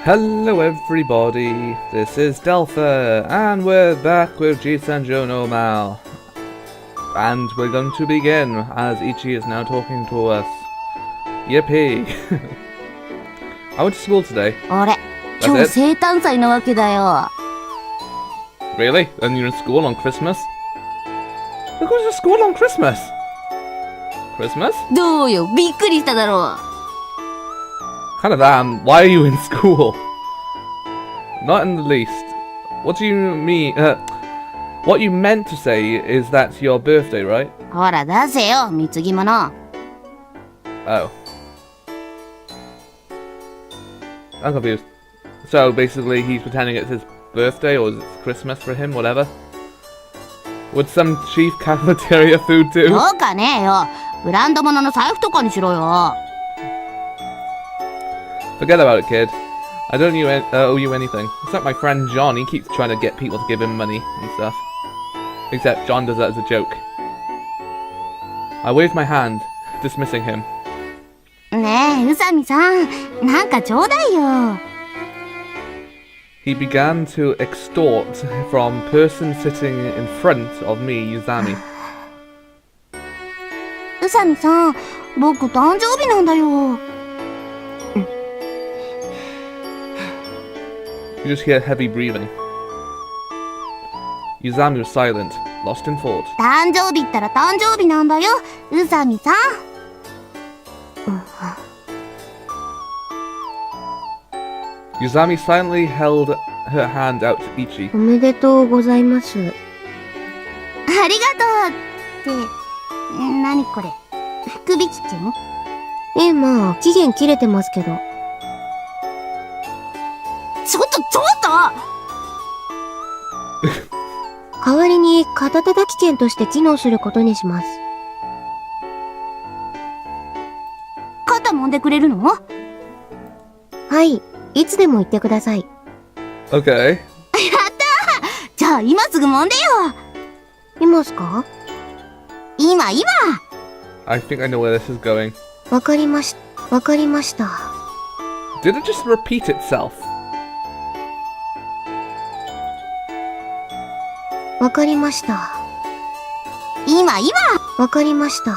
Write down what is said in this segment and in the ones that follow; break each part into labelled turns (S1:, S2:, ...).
S1: Hello everybody, this is Delpha, and we're back with senjou no moau. And we're going to begin, as Ichi is now talking to us. Yippee! I went to school today.
S2: 俺、今日生誕祭なわけだよ。
S1: Really? And you're in school on Christmas? Who goes to school on Christmas? Christmas?
S2: どうよ、びっくりしただろう。
S1: Kind of am. Why are you in school? Not in the least. What do you mean? What you meant to say is that's your birthday, right?
S2: ほら出せよ、貢ぎ物。
S1: Oh. I'm confused. So basically he's pretending it's his birthday or it's Christmas for him, whatever. Would some cheap cafeteria food do?
S2: そうかねえよ。ブランド物の財布とかにしろよ。
S1: Forget about it, kid. I don't owe you anything. It's like my friend John, he keeps trying to get people to give him money and stuff. Except John does that as a joke. I waved my hand, dismissing him.
S2: ねえ、宇佐美さん、なんかちょうだいよ。
S1: He began to extort from person sitting in front of me, Yuzami.
S2: 宇佐美さん、僕誕生日なんだよ。
S1: You just hear heavy breathing. Yuzami was silent, lost in thought.
S2: 誕生日ったら誕生日なんだよ、宇佐美さん。
S1: Yuzami silently held her hand out to Ichi.
S3: おめでとうございます。
S2: ありがとうって、何これ、福引券？
S3: まあ、期限切れてますけど。
S2: ちょっと
S3: 代わりに肩たたき券として機能することにします。
S2: 肩揉んでくれるの？
S3: はい、いつでも言ってください。
S1: Okay.
S2: やったー！じゃあ今すぐ揉んでよ。
S3: いますか？
S2: 今
S1: I think I know where this is going.
S3: わかりました。
S1: Did it just repeat itself?
S3: わかりました。わかりました。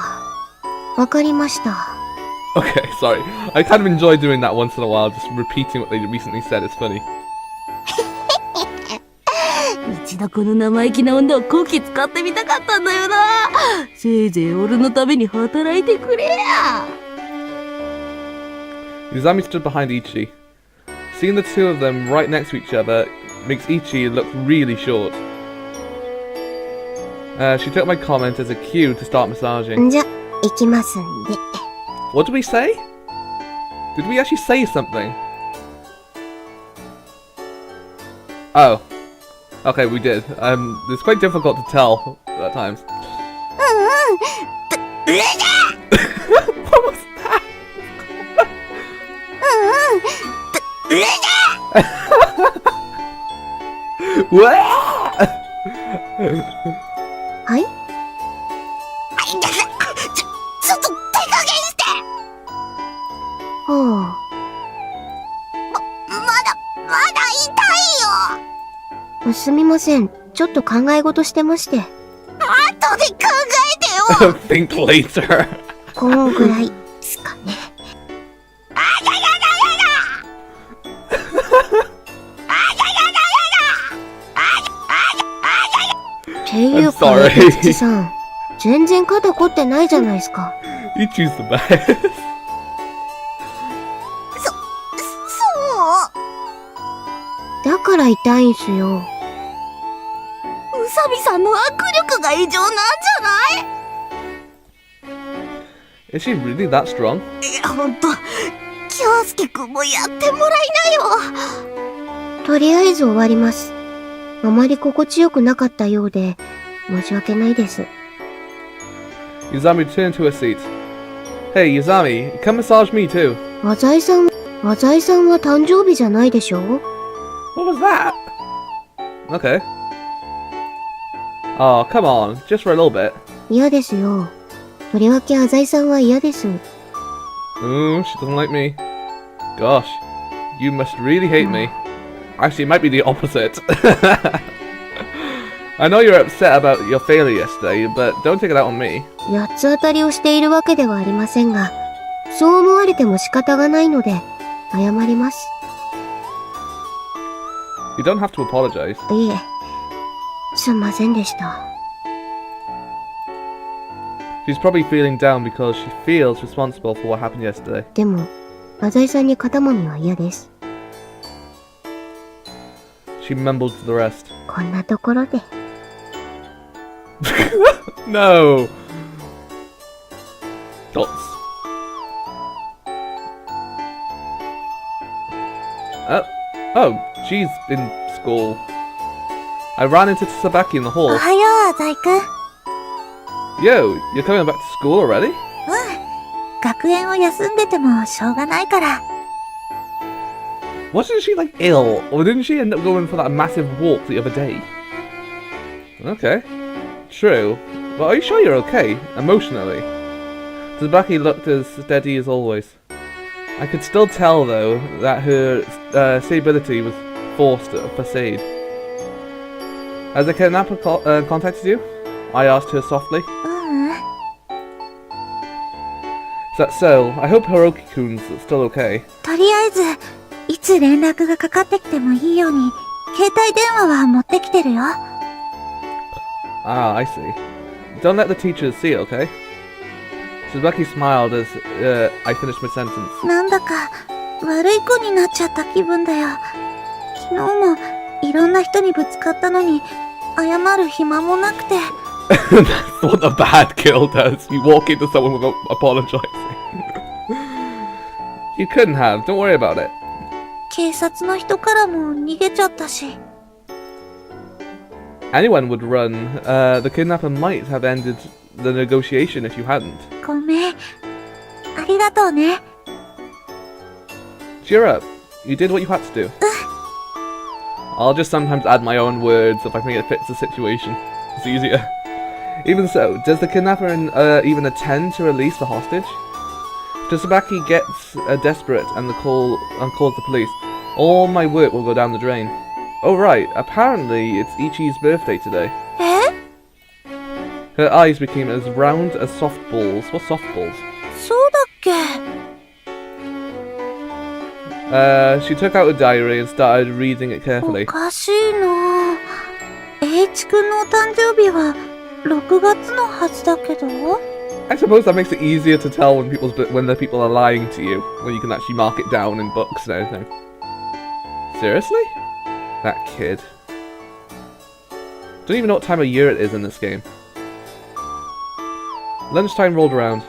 S1: Okay, sorry. I kind of enjoy doing that once in a while, just repeating what they recently said. It's funny.
S2: 一度この生意気な女をこき使ってみたかったんだよな。せいぜい俺のために働いてくれや。
S1: Yuzami stood behind Ichi. Seeing the two of them right next to each other makes Ichi look really short. She took my comment as a cue to start massaging.
S3: じゃ、行きますんで。
S1: What did we say? Did we actually say something? Oh. Okay, we did. It's quite difficult to tell at times. What was that? What?
S3: はい？
S2: ちょっと手加減して。
S3: は
S2: まだ痛いよ。
S3: すみません。ちょっと考え事してまして。
S2: 後で考えてよ。
S1: Think later.
S3: このぐらいですかね。っていうか、ゆきちさん、全然肩凝ってないじゃないですか。
S1: You choose the best.
S2: そう。
S3: だから痛いんすよ。
S2: 宇佐美さんの握力が異常なんじゃない？
S1: Is she really that strong?
S2: ほんと、京介くんもやってもらいなよ。
S3: とりあえず終わります。あまり心地よくなかったようで、申し訳ないです。
S1: Yuzami turned to her seat. Hey, Yuzami, come massage me too.
S3: 和財さんは誕生日じゃないでしょ？
S1: What was that? Okay. Oh, come on, just for a little bit.
S3: 嫌ですよ。とりわけ浅井さんは嫌です。
S1: She doesn't like me. Gosh. You must really hate me. Actually, it might be the opposite. I know you're upset about your failure yesterday, but don't take it out on me.
S3: 八つ当たりをしているわけではありませんが、そう思われても仕方がないので、謝ります。
S1: You don't have to apologize.
S3: いえ、すんませんでした。
S1: She's probably feeling down because she feels responsible for what happened yesterday.
S3: でも、浅井さんに肩もみは嫌です。
S1: She mumbled to the rest.
S3: こんなところで。
S1: No! Dots. Oh, she's in school. I ran into Tsubaki in the
S2: お
S1: hall.
S2: はよう、浅井くん。
S1: Yo, you're coming back to school already?
S2: 学園を休んでてもしょうがないから。
S1: Wasn't she like ill? Or didn't she end up going for that massive walk the other day? Okay. True. But are you sure you're okay? Emotionally? Tsubaki looked as steady as always. I could still tell though that her stability was forced at a facade. Has the kidnapper contacted you? I asked her softly. Is that so? I hope Hiroki-kun's still okay.
S2: とりあえず、いつ連絡がかかってきてもいいように、携帯電話は持ってきてるよ。
S1: Ah, I see. Don't let the teachers see, okay? Tsubaki smiled as I finished my sentence.
S2: なんだか、悪い子になっちゃった気分だよ。昨日も、いろんな人にぶつかったのに、謝る暇もなくて。
S1: That's what the bad girl does. You walk into someone without apologizing. You couldn't have. Don't worry about it.
S2: 警察の人からも逃げちゃったし。
S1: Anyone would run. The kidnapper might have ended the negotiation if you hadn't.
S2: ごめん。ありがとうね。
S1: Cheer up. You did what you had to do. I'll just sometimes add my own words if I think it fits the situation. It's easier. Even so, does the kidnapper even attend to release the hostage? Tsubaki gets desperate and calls the police. All my work will go down the drain. Oh right, apparently it's Ichi's birthday today. Her eyes became as round as softballs. What softballs?
S2: そうだっけ。
S1: She took out a diary and started reading it carefully.
S2: おかしいな。H 君のお誕生日は6月のはずだけど。
S1: I suppose that makes it easier to tell when the people are lying to you, when you can actually mark it down in books and everything. Seriously? That kid. Don't even know what time of year it is in this game. Lunchtime rolled around.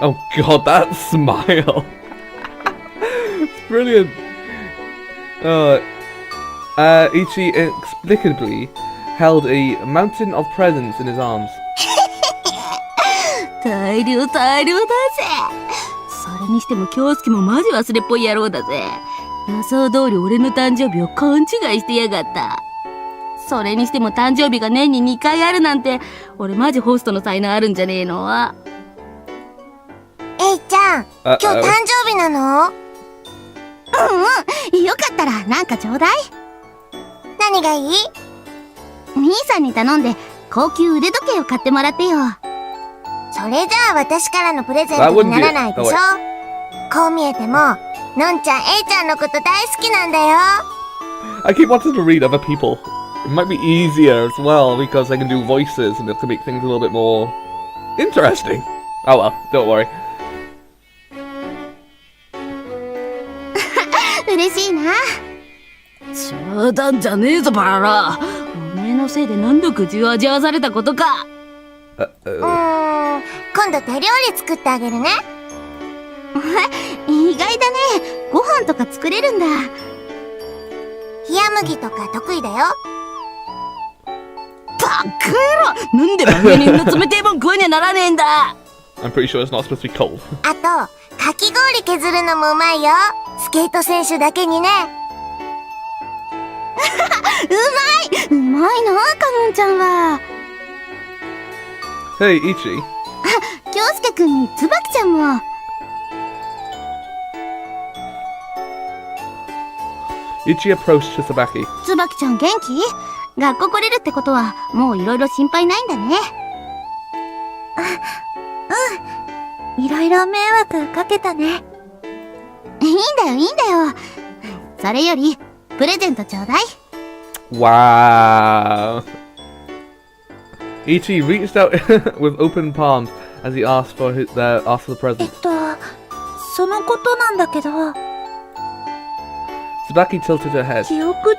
S1: Oh god, that smile! It's brilliant! Ichi inexplicably held a mountain of presents in his arms.
S2: 大量だぜ。それにしても京介もマジ忘れっぽい野郎だぜ。予想通り俺の誕生日を勘違いしてやがった。それにしても誕生日が年に2回あるなんて、俺マジホストの才能あるんじゃねえの。
S3: えいちゃん、今日誕生日なの？
S2: よかったらなんかちょうだい。
S3: 何がいい？
S2: 兄さんに頼んで高級腕時計を買ってもらってよ。
S3: それじゃあ私からのプレゼントにならないでしょ。こう見えても、のんちゃん、えいちゃんのこと大好きなんだよ。
S1: I keep wanting to read other people. It might be easier as well because I can do voices and it can make things a little bit more interesting. Oh well, don't worry.
S2: 嬉しいな。冗談じゃねえぞバラ。おめえのせいで何度口を味わわされたことか。
S3: 今度手料理作ってあげるね。
S2: 意外だね。ご飯とか作れるんだ。
S3: 冷麦とか得意だよ。
S2: バカ野郎、なんで番組の冷てえもん食わにはならねえんだ。
S1: I'm pretty sure it's not supposed to be cold.
S3: あと、かき氷削るのもうまいよ。スケート選手だけにね。
S2: うまいな、かのんちゃんは。
S1: Hey, Ichi.
S2: 京介くんに椿ちゃんも。
S1: Ichi approached Tsubaki.
S2: つばきちゃん元気？学校来れるってことはもういろいろ心配ないんだね。
S3: いろいろ迷惑かけたね。
S2: いいんだよいいんだよ。それよりプレゼントちょうだい。
S1: Wow. Ichi reached out with open palms as he asked for the present.
S3: そのことなんだけど、
S1: Tsubaki tilted her head.
S3: 記憶違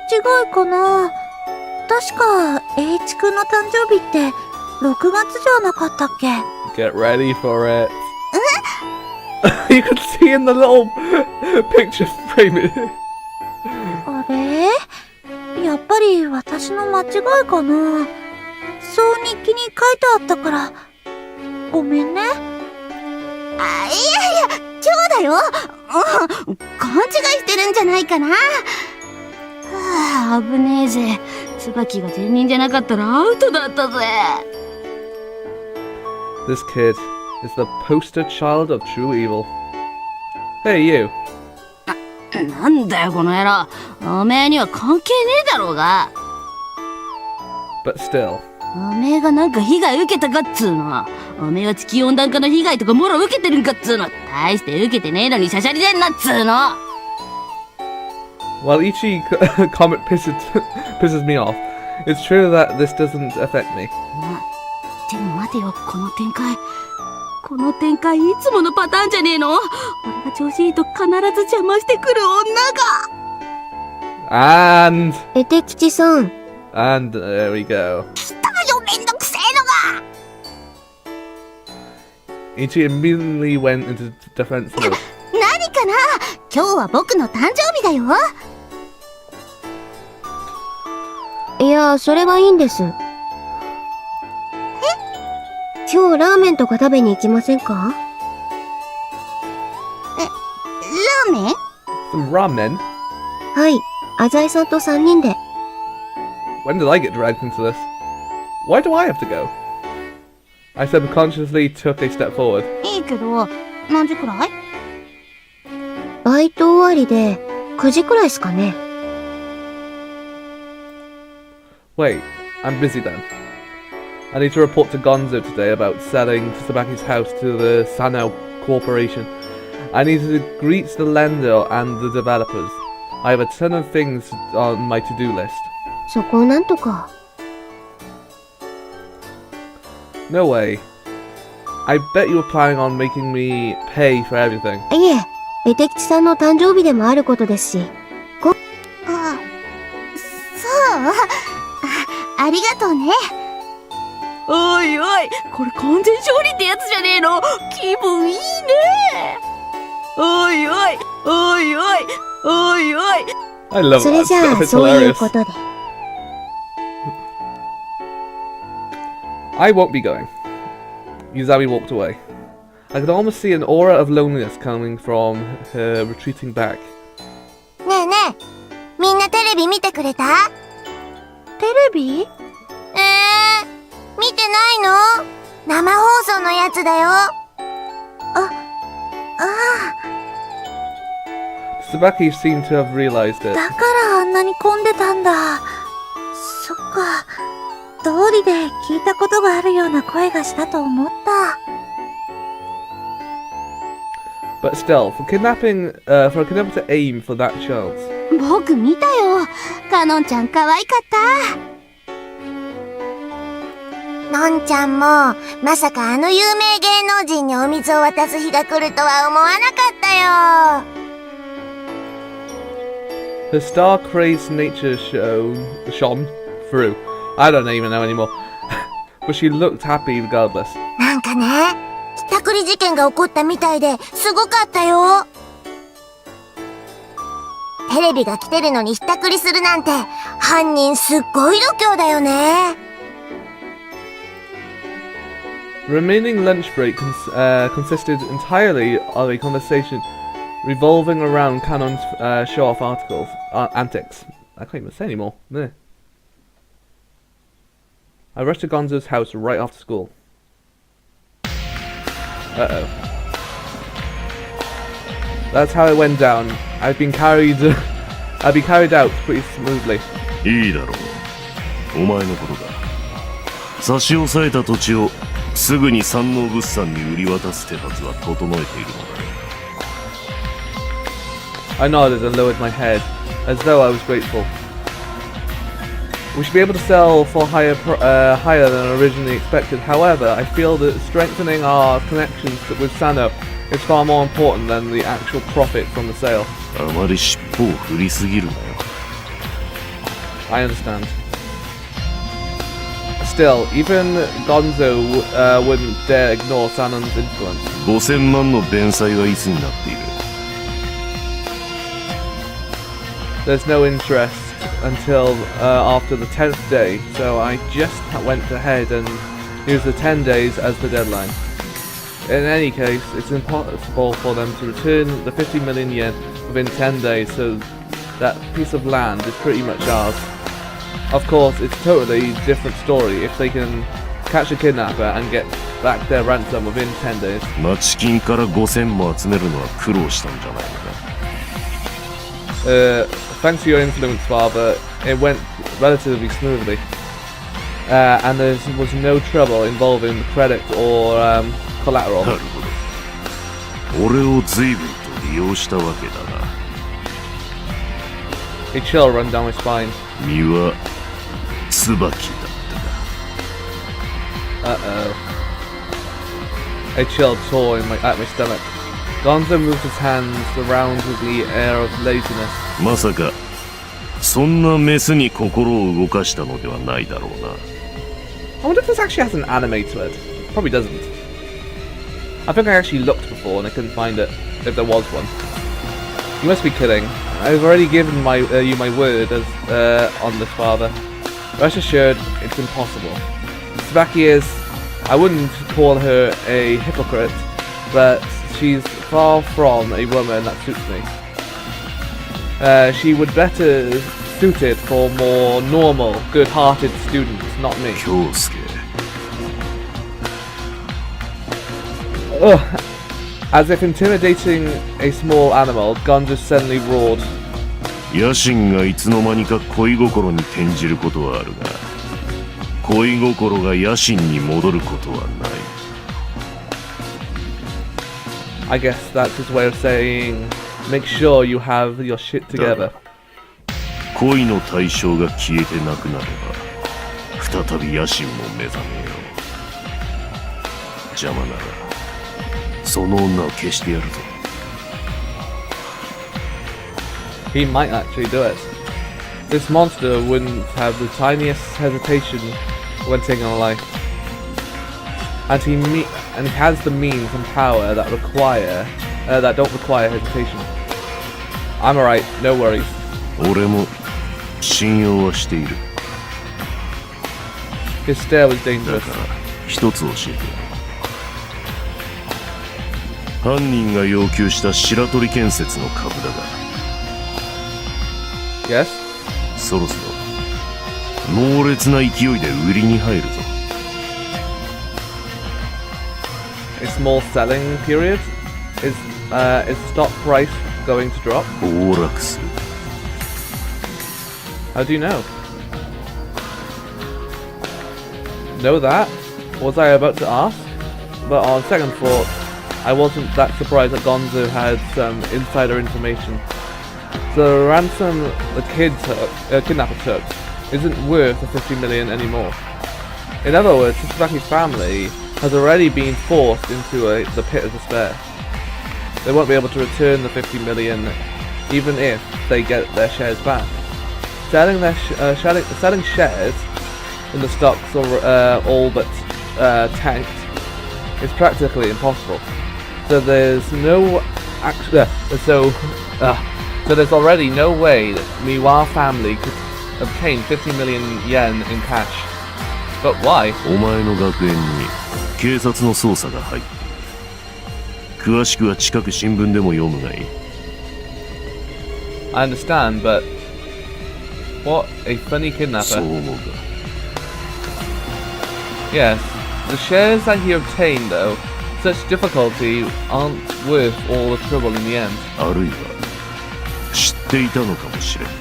S3: いかな。確か、栄一くんの誕生日って6月じゃなかったっけ？
S1: Get ready for it. You can see in the little picture frame.
S3: あれ？やっぱり私の間違いかな。そう日記に書いてあったから、ごめんね。
S2: いやいや、今日だよ。勘違いしてるんじゃないかな。危ねえぜ。椿が善人じゃなかったらアウトだったぜ。
S1: This kid is the poster child of true evil. Hey, you.
S2: なんだよこの野郎。おめえには関係ねえだろうが。
S1: But still.
S2: おめえがなんか被害受けたかっつうの。おめえは地球温暖化の被害とかもろ受けてるんかっつうの。大して受けてねえのにしゃしゃりでんなっつうの。
S1: While Ichi comment pisses me off, it's true that this doesn't affect me.
S2: でも待てよ、この展開。この展開いつものパターンじゃねえの？俺が調子いいと必ず邪魔してくる女が。
S1: And
S3: 絵手吉さん。
S1: there we go.
S2: 来たよ、めんどくせえのが。
S1: Ichi immediately went into defense mode.
S2: 何かな？今日は僕の誕生日だよ。
S3: いや、それはいいんです。今日ラーメンとか食べに行きませんか？
S2: ラーメン？
S1: Some ramen?
S3: はい、浅井さんと3人で。
S1: When did I get dragged into this? Why do I have to go? I subconsciously took a step forward.
S2: いいけど、何時くらい？
S3: バイト終わりで9時くらいですかね。
S1: Wait, I'm busy then. I need to report to Gonzo today about selling Tsubaki's house to the Sanao Corporation. I need to greet the lender and the developers. I have a ton of things on my to-do list.
S3: そこをなんとか。
S1: No way. I bet you were planning on making me pay for everything.
S3: いえ、絵手吉さんの誕生日でもあることですし。
S2: そう。ありがとうね。おいおい、これ完全勝利ってやつじゃねえの。気分いいね。おいおい、おいおい、おいおい。
S1: I love
S3: それ
S1: that
S3: じゃ
S1: stuff.
S3: あ、
S1: It's
S3: そういう
S1: hilarious.
S3: ことで。
S1: I won't be going. Yuzawi walked away. I could almost see an aura of loneliness coming from her retreating back.
S3: ねえねえ、みんなテレビ見てくれた？テレビ？見てないの？生放送のやつだよ。
S1: Tsubaki seemed to have realized it.
S3: だからあんなに混んでたんだ。そっか。通りで聞いたことがあるような声がしたと思った。
S1: But still, for a kidnapper to aim for that chance.
S2: 僕見たよ。かのんちゃん可愛かった。
S3: のんちゃんも、まさかあの有名芸能人にお水を渡す日が来るとは思わなかったよ。
S1: Her star-crazed nature shone through. I don't even know anymore. But she looked happy regardless.
S3: なんかね、ひったくり事件が起こったみたいですごかったよ。テレビが来てるのにひったくりするなんて、犯人すっごい度胸だよね。
S1: The remaining lunch break consisted entirely of a conversation revolving around Canon's show-off antics. I can't even say anymore. Meh. I rushed to Gonzo's house right after school. Uh-oh. That's how it went down. I've been carried be carried out pretty smoothly.
S4: いいだろう。お前のことだ。差し押さえた土地をすぐに山王物産に売り渡す手はずは整えているのだ。
S1: I nodded and lowered my head, as though I was grateful. We should be able to sell for higher than originally expected. However, I feel that strengthening our connections with Sano is far more important than the actual profit from the sale.
S4: あまり尻尾を振りすぎるなよ。
S1: I understand. Still, even Gonzo wouldn't dare ignore Sanon's influence.
S4: 5000万の弁済はいつになっている？
S1: There's no interest until after the 10th day, so I just went ahead and used the 10 days as the deadline. In any case, it's impossible for them to return the 50 million yen within 10 days, so that piece of land is pretty much ours. Of course, it's a totally different story if they can catch a kidnapper and get back their ransom within 10 days.
S4: 町金から5000も集めるのは苦労したんじゃないのか。
S1: Thanks to your influence, Father, it went relatively smoothly. And there was no trouble involving credit or collateral.
S4: なるほど。俺を随分と利用したわけだな。
S1: A chill ran down my spine.
S4: 身は椿だった
S1: Uh-oh. A chill tore at my stomach. Gonzo moved his hands around with the air of laziness.
S4: か。まさかそんなメスに心を動かしたのではないだろうな。
S1: I wonder if this actually has an anime to it. Probably doesn't. I think I actually looked before and I couldn't find it, if there was one. You must be kidding. I've already given you my word as on this, Father. Rest assured, it's impossible. Tsubaki is... I wouldn't call her a hypocrite, but she's far from a woman that suits me. She would better suited for more normal, good-hearted students, not me.
S4: 京介。
S1: Ugh. As if intimidating a small animal, Gonzo suddenly roared.
S4: 野心がいつの間にか恋心に転じることはあるが、恋心が野心に戻ることはない。
S1: I guess that's his way of saying, make sure you have your shit together.
S4: 恋の対象が消えてなくなれば、再び野心も目覚めよう。邪魔なら、その女を消してやるぞ。
S1: He might actually do it. This monster wouldn't have the tiniest hesitation when taking a life. And he has the means and power that don't require hesitation. I'm alright, no worries.
S4: 俺も信用はしている。
S1: His stare was
S4: だ
S1: dangerous.
S4: から一つ教えてやろう。犯人が要求した白鳥建設の株だが、
S1: Yes?
S4: そろそろ猛烈な勢いで売りに入るぞ。
S1: A small selling period? Is the stock price going to drop?
S4: 暴落する。
S1: How do you know? Know that? Was I about to ask? But on second thought, I wasn't that surprised that Gonzo had some insider information. The ransom the kidnapper took isn't worth the 50 million anymore. In other words, Tsubaki's family has already been forced into the pit of despair. They won't be able to return the 50 million even if they get their shares back. Selling shares in the stocks all but tanked is practically impossible. So there's so there's already no way that Miwa family could obtain 50 million yen in cash. But why?
S4: お前の学園に警察の捜査が入っている。詳しくは近く新聞でも読むがいい。
S1: I understand, but what a funny
S4: そう
S1: kidnapper.
S4: 思うか。
S1: Yes, the shares that he obtained though, such difficulty aren't worth all the trouble in the end.
S4: あるいは知っっていたのかもしれんと。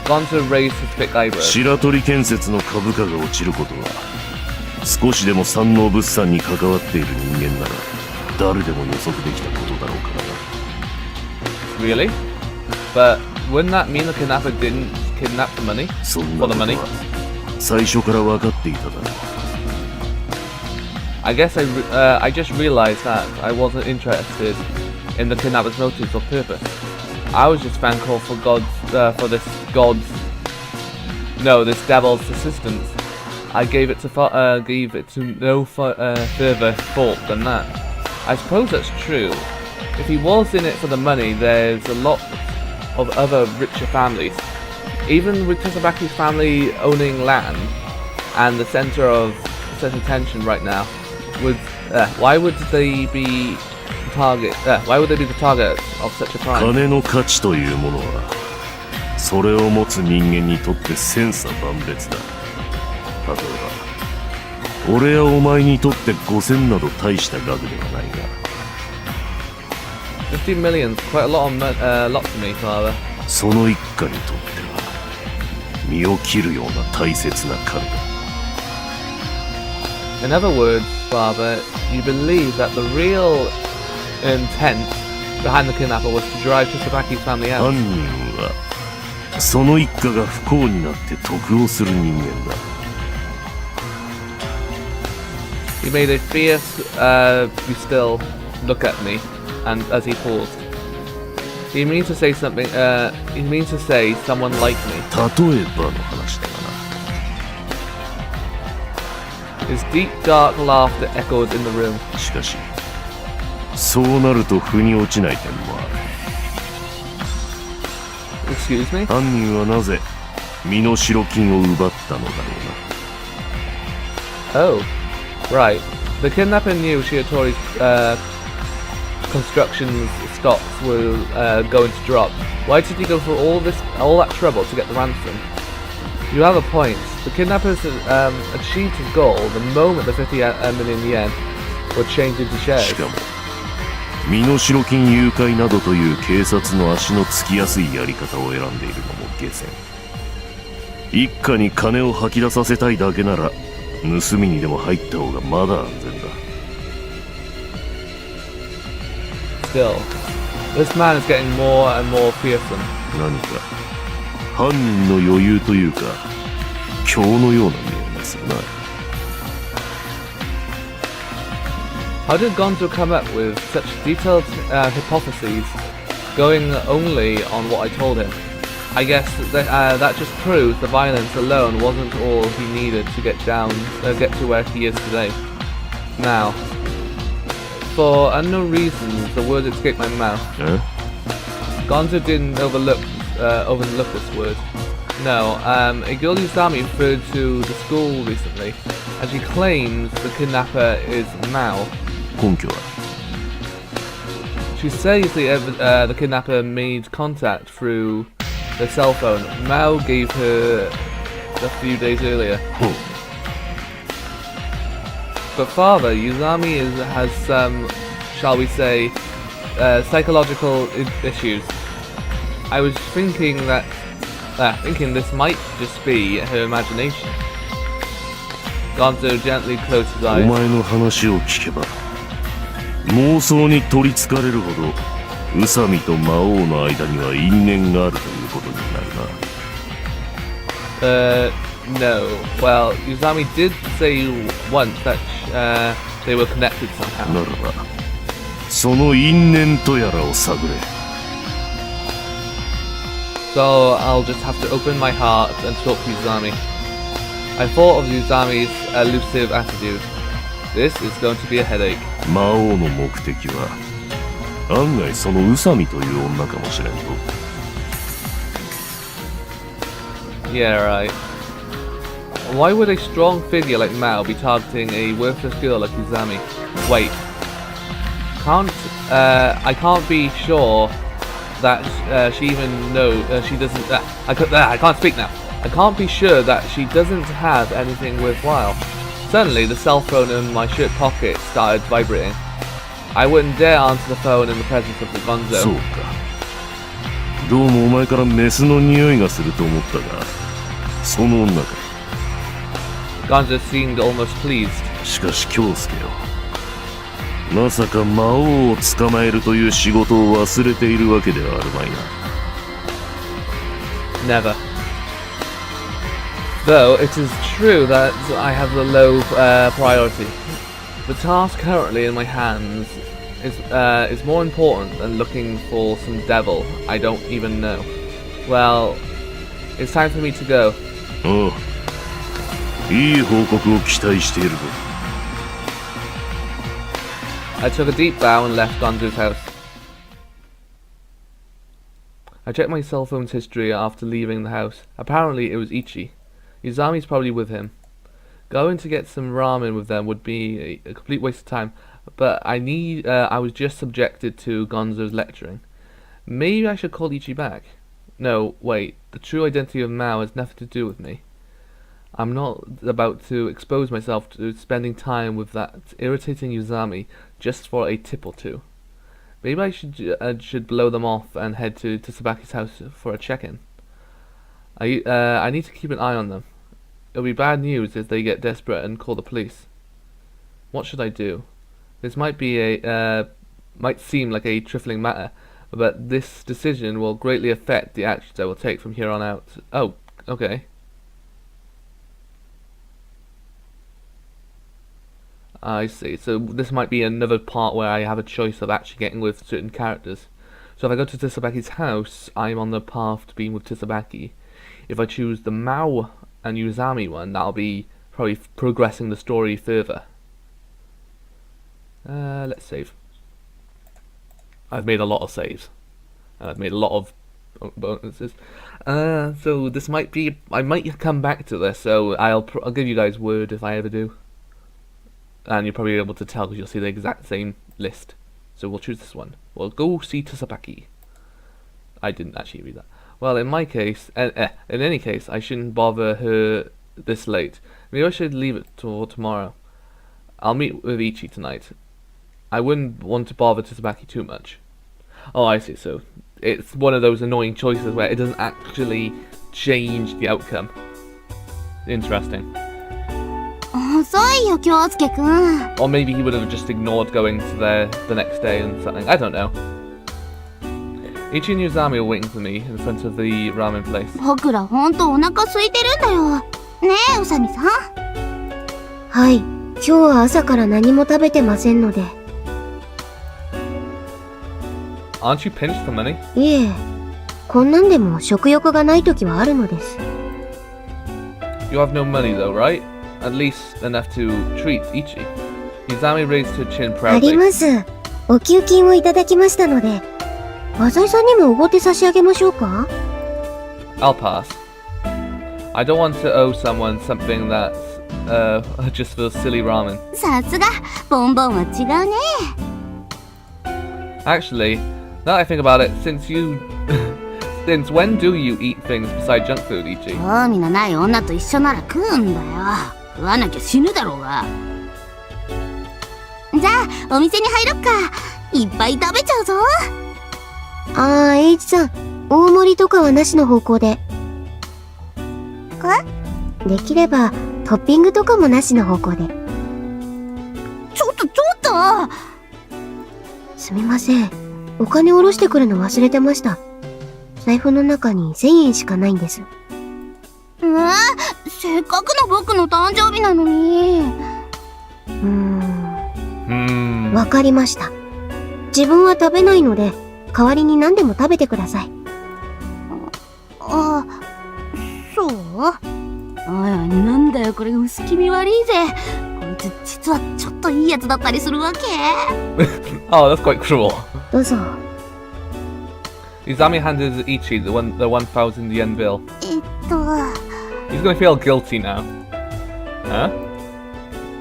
S1: Gonzo raised his thick eyebrows.
S4: 白鳥建設の株価が落ちることは少しでも山王物産に関わっている人間なら誰でも予測できたことだろうからな。
S1: Really? But wouldn't that mean the kidnapper didn't kidnap the money?
S4: そんなこと
S1: For the money?
S4: は最初から分かっていただろう。
S1: I guess I just realized that I wasn't interested in the kidnapper's motives or purpose. I was just thankful for this devil's assistance. I gave it to no further thought than that. I suppose that's true. If he was in it for the money, there's a lot of other richer families. Even with Tsubaki's family owning land and the center of attention right now, why would they be the target of such a crime?
S4: 金の価値というものはそれを持つ人間にとって千差万別だ。例えば俺やお前にとって5000など大した額ではないが
S1: $50 million, quite a lot to me, father.
S4: その一家にとっては身を切るような大切な金だ。
S1: In other words, father, you believe that the real intent behind the kidnapper was to drive Tsubaki's family out.
S4: 犯人はその一家が不幸になって得をする人間だ。
S1: He made a fierce, still look at me, and as he paused, he means to say something. He means to say someone like me.
S4: 例えばの話だがな。
S1: His deep, dark laughter echoed in the room.
S4: しかしそうなると腑に落ちない点もある。
S1: Excuse me?
S4: 犯人はなぜ身代金を奪ったのだろうな。
S1: Oh, right. The kidnapper knew Shiatori's construction stocks were going to drop. Why did he go through all that trouble to get the ransom? You have a point. The kidnappers achieved his goal the moment the 50 million yen were changed into
S4: し
S1: shares.
S4: かも身代金誘拐などという警察の足のつきやすいやり方を選んでいるのも下船。一家に金を吐き出させたいだけなら盗みにでも入った方がまだ安全だ。
S1: Still, this man is getting more and more fearsome.
S4: 何か犯人の余裕というか狂のような目がするな。
S1: How did Gonzo come up with such detailed hypotheses, going only on what I told him? I guess that just proves the violence alone wasn't all he needed to get to where he is today. Now, for unknown reasons, the words escaped my mouth.
S4: え
S1: Gonzo didn't overlook this word. No, a girl Usami referred to the school recently, and she claims the kidnapper is Mao.
S4: 根拠は
S1: She says the kidnapper made contact through the cell phone Mao gave her a few days earlier.
S4: ほう
S1: But father, Usami has some, shall we say, psychological issues. I was thinking this might just be her imagination. Gonzo gently closed his
S4: お
S1: eyes.
S4: 前の話を聞けば妄想に取りつかれるほど宇佐美と魔王の間には因縁があるということになるな。
S1: No. Well, Usami did say once that they were connected somehow.
S4: ならばその因縁とやらを探れ。
S1: So I'll just have to open my heart and talk to Usami. I thought of Usami's elusive attitude. This is going to be a headache.
S4: 魔王の目的は案外その宇佐美という女かもしれんと。
S1: Yeah, right. Why would a strong figure like Mao be targeting a worthless girl like Usami? Wait. I can't be sure that she even knows. She doesn't. I can't speak now. I can't be sure that she doesn't have anything worthwhile. Suddenly, the cell phone in my shirt pocket started vibrating. I wouldn't dare answer the phone in the presence of the
S4: そう
S1: Gonzo.
S4: か。どうもお前からメスの匂いがすると思ったが、その女か。
S1: Gonzo seemed almost pleased.
S4: しかし京介よ、まさか魔王を捕まえるという仕事を忘れているわけではあるまいな。
S1: Never. Though it is true that I have the low priority. The task currently in my hands is more important than looking for some devil I don't even know. Well, it's time for me to go.
S4: おう、いい報告を期待しているぞ。
S1: I took a deep bow and left Gonzo's house. I checked my cell phone's history after leaving the house. Apparently it was Ichi. Yuzami's probably with him. Going to get some ramen with them would be a complete waste of time, but I was just subjected to Gonzo's lecturing. Maybe I should call Ichi back. No, wait, the true identity of Mao has nothing to do with me. I'm not about to expose myself to spending time with that irritating Yuzami just for a tip or two. Maybe I should blow them off and head to Tsubaki's house for a check-in. I need to keep an eye on them. It'll be bad news if they get desperate and call the police. What should I do? This might seem like a trifling matter, but this decision will greatly affect the actions I will take from here on out. Oh, okay. I see. So this might be another part where I have a choice of actually getting with certain characters. So if I go to Tsubaki's house, I'm on the path to being with Tsubaki. If I choose the Moau and Yuzami one, that'll be probably progressing the story further. Let's save. I've made a lot of saves. And I've made a lot of bonuses. So this might be... I might come back to this, so I'll give you guys word if I ever do. And you'll probably be able to tell because you'll see the exact same list. So we'll choose this one. We'll go see Tsubaki. I didn't actually read that. Well, in my case, in any case, I shouldn't bother her this late. Maybe I should leave it till tomorrow. I'll meet with Ichi tonight. I wouldn't want to bother Tsubaki too much. Oh, I see. So it's one of those annoying choices where it doesn't actually change the outcome. Interesting.
S3: 遅いよ、京介くん。
S1: Or maybe he would have just ignored going to there the next day and something. I don't know. Ichi and Yuzami were waiting for me in front of the ramen place.
S3: 僕らほんとお腹空いてるんだよ。ねえ、うさみさん。はい、今日は朝から何も食べてませんので。
S1: Aren't you pinched for money?
S3: いえ、こんなんでも食欲がない時はあるのです。
S1: You have no money though, right? At least enough to treat Ichi. Yuzami raised her chin
S3: あり
S1: proudly.
S3: ます。お給金をいただきましたので、和井さんにもおごって差し上げましょうか？
S1: I'll pass. I don't want to owe someone something that's just for silly ramen.
S3: さすが、ボンボンは違うね。
S1: Actually, now that I think about it, since when do you eat things besides junk food, Ichi?
S2: 興味のない女と一緒なら食うんだよ。食わなきゃ死ぬだろうが。じゃあお店に入ろっか。いっぱい食べちゃうぞ。
S3: H さん、大盛りとかはなしの方向で。できればトッピングとかもなしの方向で。
S2: ちょっと
S3: すみません、お金下ろしてくるの忘れてました。財布の中に1000円しかないんです。
S2: せっかくの僕の誕生日なのに。
S3: わかりました。自分は食べないので、代わりに何でも食べてください。
S2: あ、そう？おいおい、なんだよこれ、薄気味悪いぜ。こいつ実はちょっといいやつだったりするわけ。
S1: Oh, that's quite cruel.
S3: どうぞ。
S1: Yuzami handed Ichi the 1,000 yen bill.
S3: え
S1: He's gonna feel guilty now. Huh?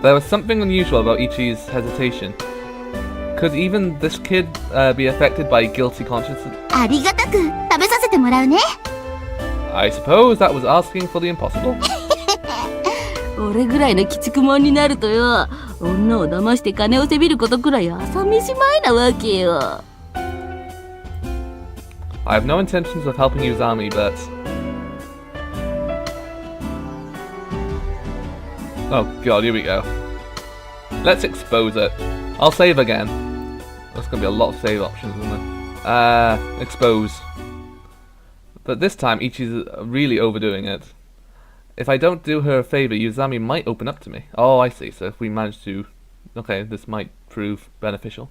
S1: There was something unusual about Ichi's hesitation. Could even this kid be affected by guilty conscience?
S2: ありがたく食べさせてもらうね。
S1: I suppose that was asking for the impossible.
S2: 俺ぐらいの鬼畜者になるとよ、女を騙して金をせびることくらい朝飯前なわけよ。
S1: I have no intentions of helping Yuzami, but... Oh god, here we go. Let's expose it. I'll save again. There's gonna be a lot of save options, isn't there? Expose. But this time, Ichi's really overdoing it. If I don't do her a favor, Yuzami might open up to me. Oh, I see. So if we manage to... Okay, this might prove beneficial.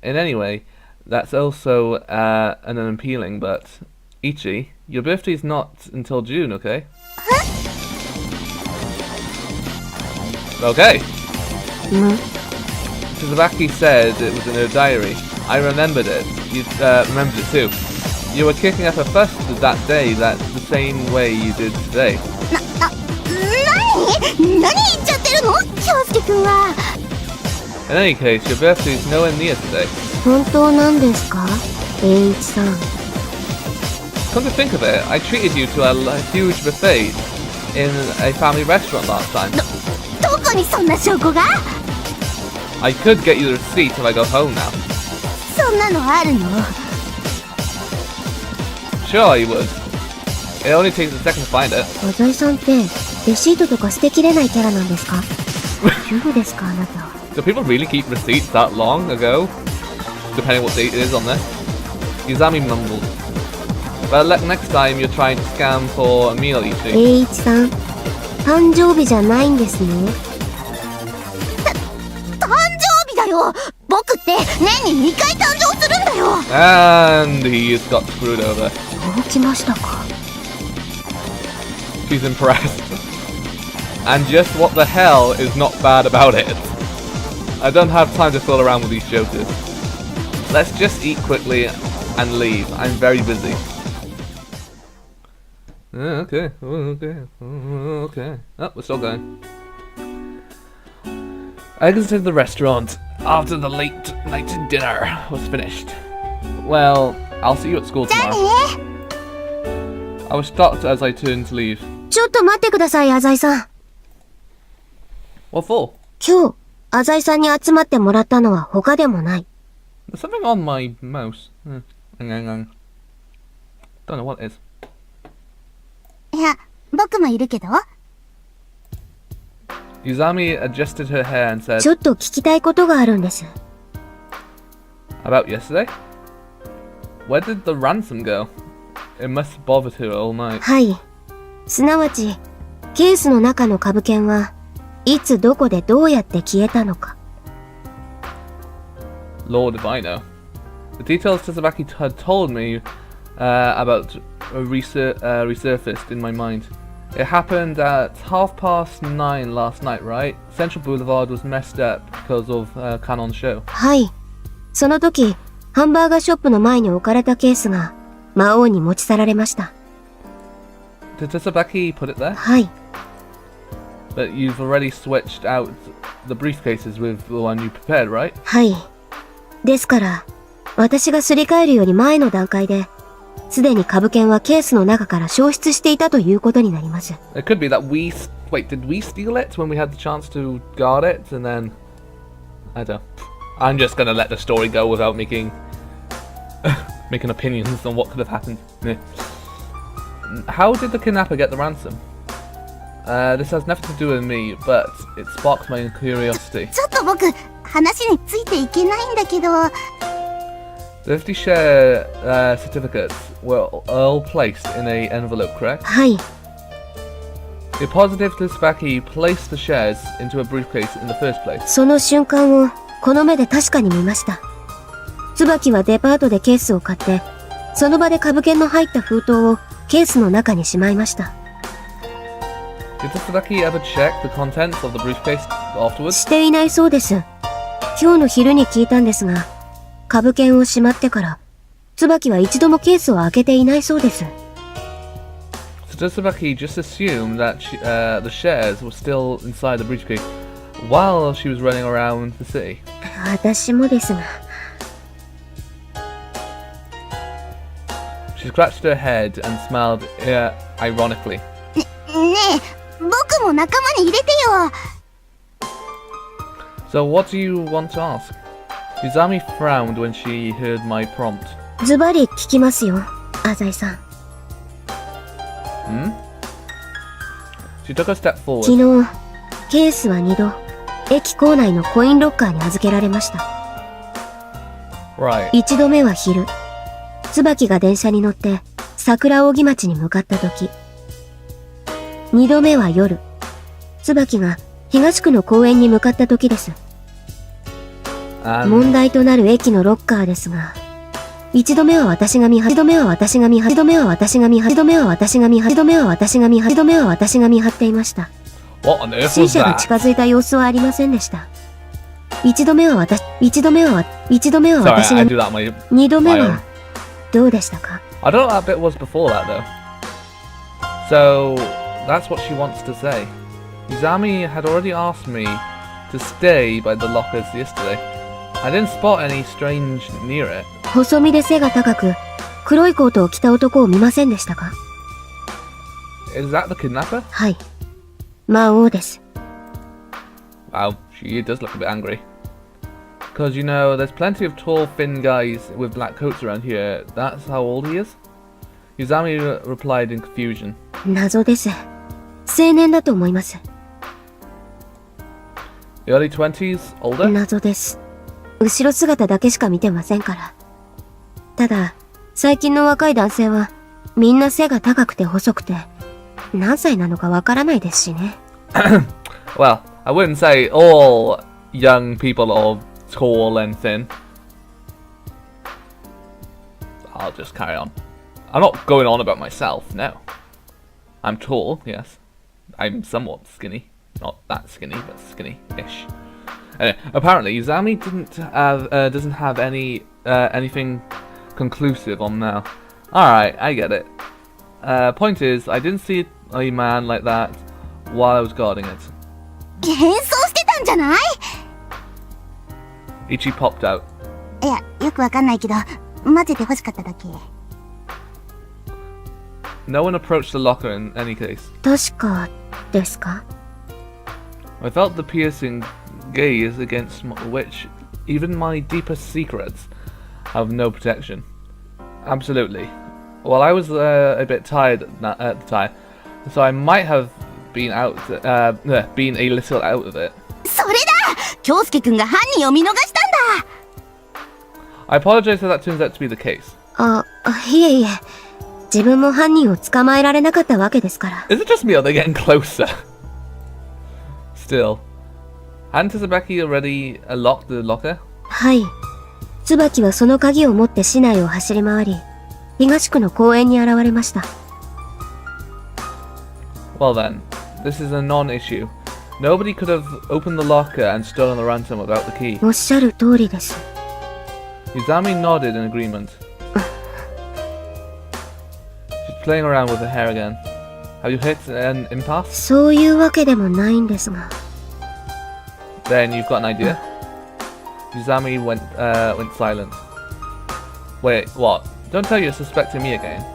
S1: In any way, that's also an appealing, but... Ichi, your birthday's not until June, okay? Okay. Tsubaki said it was in her diary. I remembered it. You remembered it too. You were kicking up a fuss that day, that's the same way you did today. In any case, your birthday is nowhere near today.
S3: 本当なんですか、栄一さん。
S1: Come to think of it, I treated you to a huge buffet in a family restaurant last time.
S3: どこにそんな証拠が？
S1: I could get you the receipt if I go home now.
S3: そんなのあるの？
S1: Sure I would. It only takes a second to find it.
S3: 浅井さんってレシートとか捨てきれないキャラなんですか？主婦ですか、あなた。
S1: Do people really keep receipts that long ago? Depending what date it is on this. Yuzami mumbled. Well, next time you're trying to scam for a meal, Ichi.
S3: 栄一さん、誕生日じゃないんですね。誕生日だよ。僕って年に2回誕生するんだよ。
S1: And he just got screwed over.
S3: そうきましたか。
S1: She's impressed. And just what the hell is not bad about it? I don't have time to fool around with these jokers. Let's just eat quickly and leave. I'm very busy. Okay. Okay. Oh, we're still going. I exited the restaurant after the late night dinner was finished. Well, I'll see you at school tomorrow. I was stopped as I turned to leave.
S3: ちょっと待ってください、浅井さん。
S1: What for?
S3: 今日、浅井さんに集まってもらったのは他でもない。
S1: There's something on my mouse. Don't know what it is.
S3: いや、僕もいるけど。
S1: Yuzami adjusted her hair and said,
S3: ちょっと聞きたいことがあるんです。
S1: About yesterday? Where did the ransom go? It must have bothered her all night.
S3: はい。すなわち、ケースの中の株券はいつどこでどうやって消えたのか。
S1: Lord if I know. The details Tsubaki had told me about resurfaced in my mind. It happened at 9:30 last night, right? Central Boulevard was messed up because of Canon's show.
S3: はい。その時、ハンバーガーショップの前に置かれたケースが魔王に持ち去られました。
S1: Did Tsubaki put it there?
S3: はい。
S1: But you've already switched out the briefcases with the one you prepared, right?
S3: はい。ですから、私がすり替えるより前の段階で、すでに株券はケースの中から消失していたということになります。
S1: It could be that wait, did we steal it when we had the chance to guard it? And then... I don't... I'm just gonna let the story go without making opinions on what could have happened. How did the kidnapper get the ransom? This has nothing to do with me, but it sparked my curiosity.
S3: ちょっと僕、話についていけないんだけど。
S1: The 50 share certificates were all placed in a envelope, correct?
S3: はい。
S1: You're positive Tsubaki placed the shares into a briefcase in the first place.
S3: その瞬間をこの目で確かに見ました。椿はデパートでケースを買って、その場で株券の入った封筒をケースの中にしまいました。
S1: Did Tsubaki ever check the contents of the briefcase afterwards?
S3: していないそうです。今日の昼に聞いたんですが、株券をしまってから、椿は一度もケースを開けていないそうです。
S1: So does Tsubaki just assume that the shares were still inside the briefcase while she was running around the city?
S3: 私もですが。
S1: She scratched her head and smiled ironically.
S3: ねえ、僕も仲間に入れてよ。
S1: So what do you want to ask? Yuzami frowned when she heard my prompt.
S3: ズバリ聞きますよ、浅井さん。
S1: She took a step
S3: 昨
S1: forward.
S3: 日、ケースは2度、駅構内のコインロッカーに預けられました。
S1: Right.
S3: 1度目は昼、椿が電車に乗って桜扇町に向かった時。2度目は夜、椿が東区の公園に向かった時です。
S1: And
S3: 問題となる駅のロッカーですが、1度目は私が見張っていました。
S1: what on
S3: 不
S1: earth
S3: 審
S1: was
S3: 者が
S1: that?
S3: 近づいた様子はありませんでした。1度目は私
S1: Sorry,
S3: が
S1: I do that my
S3: 2度目
S1: my
S3: はどうでしたか？
S1: I don't know what that bit was before that though. So that's what she wants to say. Izami had already asked me to stay by the lockers yesterday. I didn't spot any strange near it.
S3: 細身で背が高く、黒いコートを着た男を見ませんでしたか？
S1: Is that the kidnapper?
S3: はい。魔王です。
S1: Wow, she does look a bit angry. Because, you know, there's plenty of tall, thin guys with black coats around here. That's how old he is? Izami replied in confusion.
S3: 謎です。青年だと思います。
S1: Early 20s? Older?
S3: 謎です。後ろ姿だけしか見てませんから。ただ、最近の若い男性は、みんな背が高くて細くて、何歳なのかわからないですしね。
S1: Well, I wouldn't say all young people are tall and thin. I'll just carry on. I'm not going on about myself, no. I'm tall, yes. I'm somewhat skinny. Not that skinny, but skinny-ish. Anyway, apparently, Izami doesn't have anything conclusive on now. Alright, I get it. Point is, I didn't see a man like that while I was guarding it.
S2: 変装してたんじゃない？
S1: Ichi popped out.
S2: いや、よくわかんないけど、混ぜて欲しかっただけ。
S1: No one approached the locker in any case.
S3: 確か、ですか？
S1: I felt the piercing gaze against which even my deepest secrets have no protection. Absolutely. Well, I was a bit tired at the time, so I might have been been a little out of it.
S2: それだ！京介くんが犯人を見逃したんだ！
S1: I apologize if that turns out to be the case.
S3: いえいえ。自分も犯人を捕まえられなかったわけですから。
S1: Is it just me or are they getting closer? Still. Hadn't Tsubaki already locked the locker?
S3: はい。椿はその鍵を持って市内を走り回り、東区の公園に現れました。
S1: Well then, this is a non-issue. Nobody could have opened the locker and stolen the ransom without the key.
S3: おっしゃる通りです。
S1: Izami nodded in agreement. She's playing around with her hair again. Have you hit an impasse?
S3: そういうわけでもないんですが。
S1: Then you've got an idea? Izami went silent. Wait, what? Don't tell you're suspecting me again.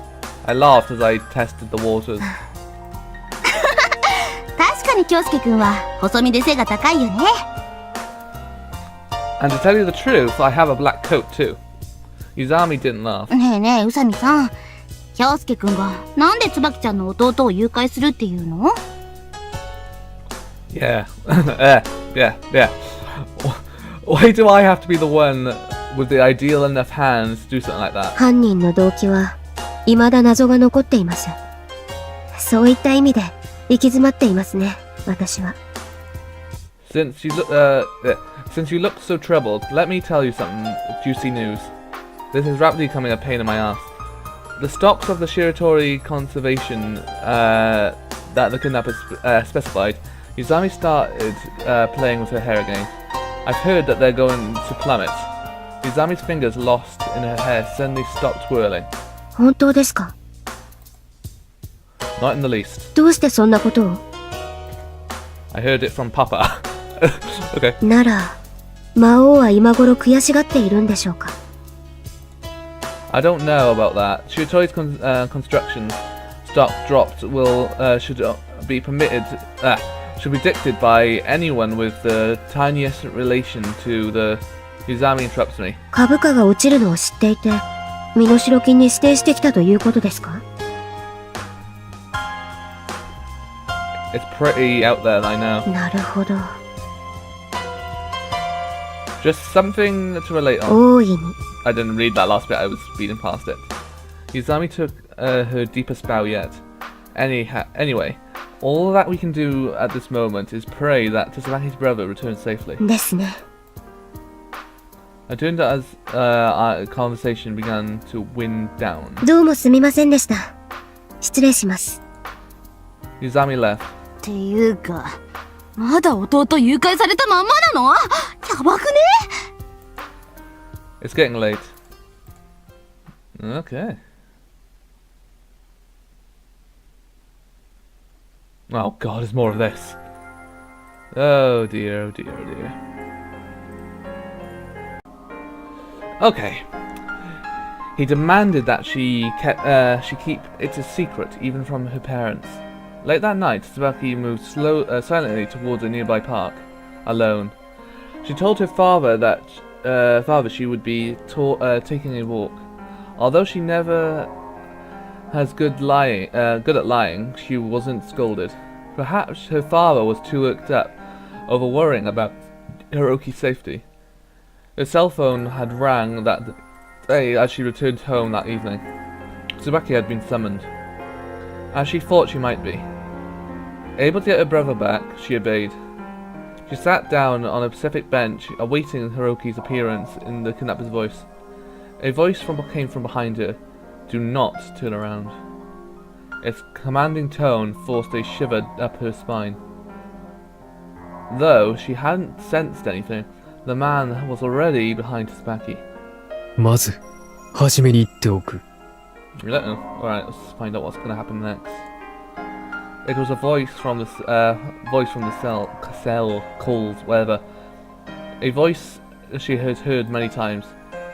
S1: I laughed as I tested the waters.
S2: 確かに京介くんは細身で背が高いよね。
S1: And to tell you the truth, I have a black coat too. Izami didn't laugh.
S2: ねえねえ、宇佐美さん。京介くんがなんで椿ちゃんの弟を誘拐するっていうの？
S1: Yeah. yeah. Why do I have to be the one with the ideal enough hands to do something like that?
S3: 犯人の動機は、未だ謎が残っています。そういった意味で、行き詰まっていますね、私は。
S1: Since you look so troubled, let me tell you something juicy news. This is rapidly becoming a pain in my ass. The stocks of the Shiratori conservation that the kidnappers specified, Izami started playing with her hair again. I've heard that they're going to plummet. Izami's fingers lost in her hair suddenly stopped twirling.
S3: 本当ですか？
S1: Not in the least.
S3: どうしてそんなことを？
S1: I heard it from Papa. Okay.
S3: なら、魔王は今頃悔しがっているんでしょうか？
S1: I don't know about that. Shiratori's construction stock dropped should be dictated by anyone with the tiniest relation to the Izami interrupts me.
S3: 株価が落ちるのを知っていて、身代金に指定してきたということですか？
S1: It's pretty out there, I know.
S3: なるほど。
S1: Just something to relate on.
S3: 大いに。
S1: I didn't read that last bit, I was speeding past it. Izami took her deepest bow yet. Anyway, all that we can do at this moment is pray that Tsubaki's brother returns safely.
S3: ですね。
S1: I turned as our conversation began to wind down.
S3: どうもすみませんでした。失礼します。
S1: Izami left.
S2: っていうか、まだ弟誘拐されたまんまなの？やばくね？
S1: It's getting late. Okay. Oh god, there's more of this. Oh dear, oh dear, oh dear. Okay. He demanded that she keep it a secret, even from her parents. Late that night, Tsubaki moved silently towards a nearby park, alone. She told her father that she would be taking a walk. Although she never has good at lying, she wasn't scolded. Perhaps her father was too worked up over worrying about Hiroki's safety. Her cell phone had rang that day as she returned home that evening. Tsubaki had been summoned, as she thought she might be. Able to get her brother back, she obeyed. She sat down on a pacific bench, awaiting Hiroki's appearance in the kidnapper's voice. A voice came from behind her. Do not turn around. Its commanding tone forced a shiver up her spine. Though she hadn't sensed anything, the man was already behind Tsubaki.
S5: まず、はじめに言っておく。
S1: Alright, let's find out what's going to happen next. It was a voice from the cell, calls, whatever. A voice she had heard many times.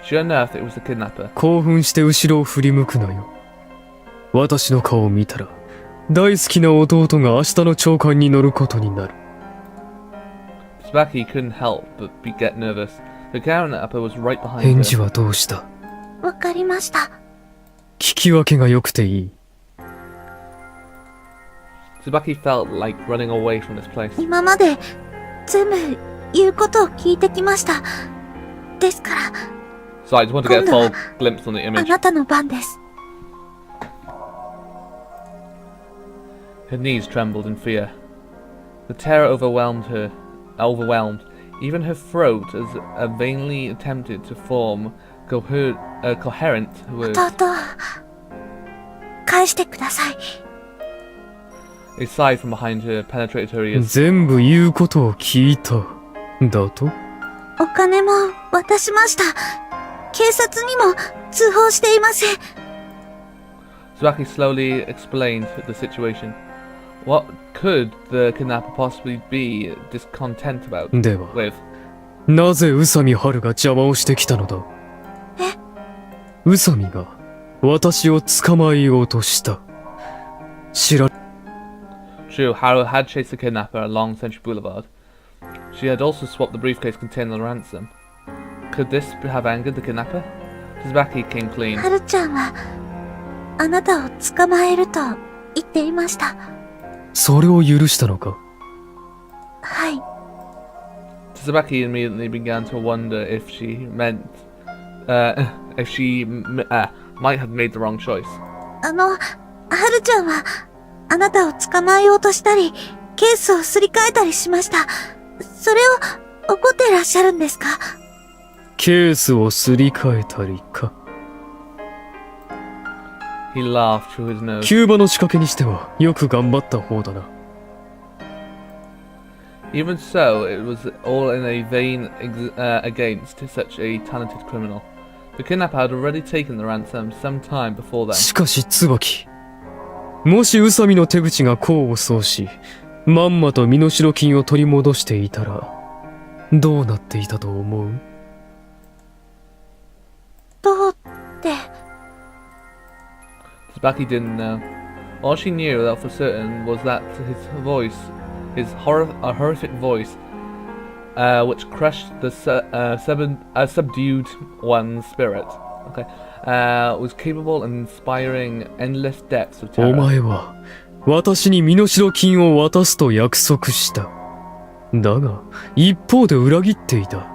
S1: Sure enough, it was the kidnapper.
S5: 興奮して後ろを振り向くなよ。私の顔を見たら、大好きな弟が明日の朝刊に乗ることになる。
S1: Tsubaki couldn't help but get nervous. The kidnapper was right behind
S5: 返事
S1: her.
S5: はどうした？
S3: わかりました。
S5: 聞き分けが良くていい。
S1: Tsubaki felt like running away from this place.
S3: 今まで全部言うことを聞いてきました。ですから、
S1: So I just want to get a full glimpse on the
S3: あ
S1: image.
S3: なたの番です。
S1: Her knees trembled in fear. The terror overwhelmed. Even her throat as vainly attempted to form coherent words.
S3: 弟、返してください。
S1: A sigh from behind her penetrated her ears.
S5: 全部言うことを聞いた。だと？
S3: お金も渡しました。警察にも通報していません。
S1: Tsubaki slowly explained the situation. What could the kidnapper possibly be discontent about
S5: では、
S1: with?
S5: なぜ宇佐美春が邪魔をしてきたのだ？
S3: え？
S5: 宇佐美が私を捕まえようとした。
S1: True, Haru had chased the kidnapper along Century Boulevard. She had also swapped the briefcase containing the ransom. Could this have angered the kidnapper? Tsubaki came clean.
S3: はるちゃんは、あなたを捕まえると言っていました。
S5: それを許したのか？
S3: はい。
S1: Tsubaki immediately began to wonder if she might have made the wrong choice.
S3: はるちゃんは、あなたを捕まえようとしたり、ケースをすり替えたりしました。それを怒ってらっしゃるんですか？
S5: ケースをすり替えたりか。
S1: He laughed through his nose.
S5: 急場の仕掛けにしてはよく頑張った方だな。
S1: Even so, it was all in a vain against such a talented criminal. The kidnapper had already taken the ransom some time before then.
S5: しかし椿、もし宇佐美の手口が功を奏し、まんまと身代金を取り戻していたら、どうなっていたと思う？
S3: どうって。
S1: Tsubaki didn't know. All she knew that for certain was that his horrific voice, which crushed the subdued one's spirit, Okay. Was capable of inspiring endless depths of
S5: お
S1: terror.
S5: 前は私に身代金を渡すと約束した。だが一方で裏切っていた。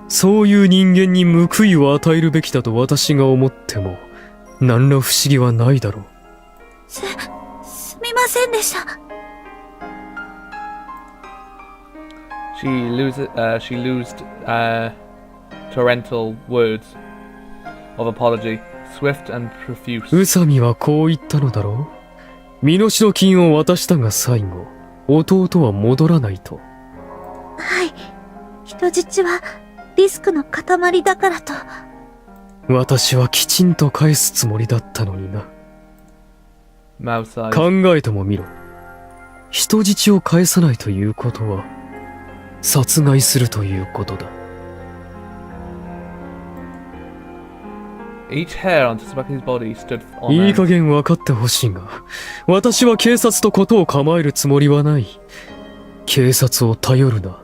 S5: そういう人間に報いを与えるべきだと私が思っても何ら不思議はないだろう。
S2: すみませんでした。
S1: She loosed torrential words of apology, swift and profuse.
S5: 宇佐美はこう言ったのだろう。身代金を渡したが最後、弟は戻らないと。
S2: はい。人質はリスクの塊だからと。
S5: 私はきちんと返すつもりだったのにな。
S1: Mao sighed.
S5: 考えてもみろ。人質を返さないということは、殺害するということだ。
S1: Each hair on Tsubaki's body stood on
S5: いい
S1: end.
S5: 加減分かってほしいが、私は警察と事を構えるつもりはない。警察を頼るな。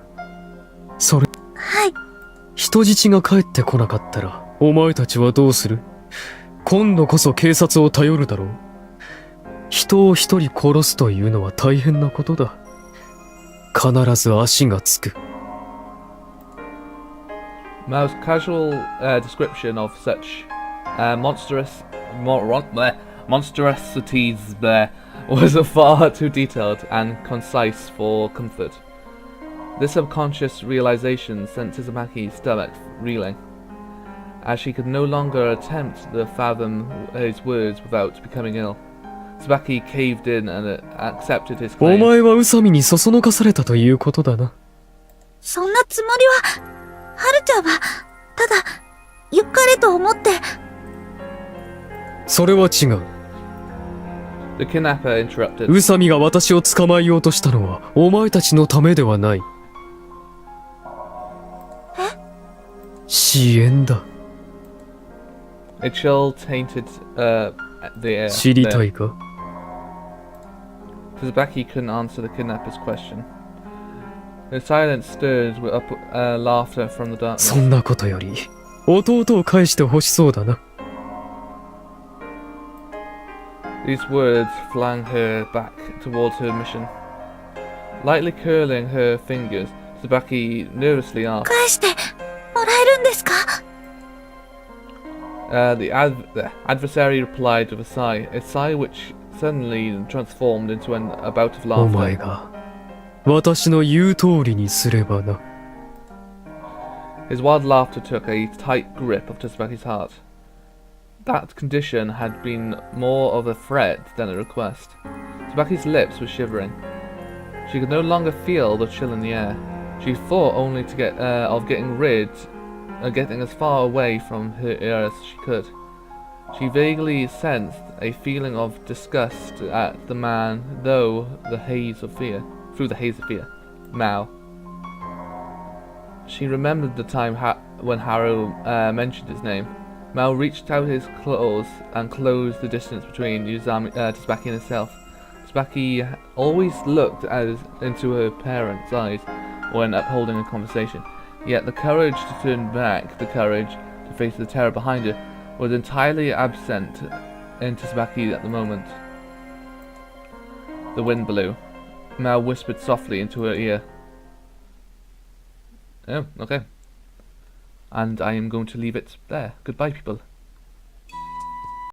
S5: それ、
S2: はい。
S5: 人質が帰ってこなかったら、お前たちはどうする？今度こそ警察を頼るだろう。人を一人殺すというのは大変なことだ。必ず足がつく。
S1: Mao's casual description of such monstrosities was far too detailed and concise for comfort. This subconscious realization sent Tsubaki's stomach reeling, as she could no longer attempt to fathom his words without becoming ill. Tsubaki caved in and accepted his
S5: お
S1: claim.
S5: 前は宇佐美にそそのかされたということだな。
S2: そんなつもりは、はるちゃんは、ただ、良かれと思って。
S5: それは違う。
S1: The kidnapper interrupted.
S5: 宇佐美が私を捕まえようとしたのは、お前たちのためではない。支援だ。
S1: A chill tainted the air.
S5: 知りたいか？
S1: Tsubaki couldn't answer the kidnapper's question. The silence stirred with laughter from the darkness.
S5: そんなことより、弟を返してほしそうだな。
S1: These words flung her back towards her mission. Lightly curling her fingers, Tsubaki nervously asked.
S2: 返して、もらえるんですか？
S1: The adversary replied with a sigh which suddenly transformed into a bout of
S5: お前
S1: laughter.
S5: が、私の言う通りにすればな。
S1: His wild laughter took a tight grip of Tsubaki's heart. That condition had been more of a threat than a request. Tsubaki's lips were shivering. She could no longer feel the chill in the air. She thought only of getting as far away from her ear as she could. She vaguely sensed a feeling of disgust at the man through the haze of fear. Moau. She remembered the time when Haru mentioned his name. Moau reached out his claws and closed the distance between Tsubaki and herself. Tsubaki always looked into her parents' eyes when upholding a conversation, yet the courage to turn back, the courage to face the terror behind her, was entirely absent in Tsubaki at the moment. The wind blew. Moau whispered softly into her ear. Oh, okay. And I am going to leave it there. Goodbye, people.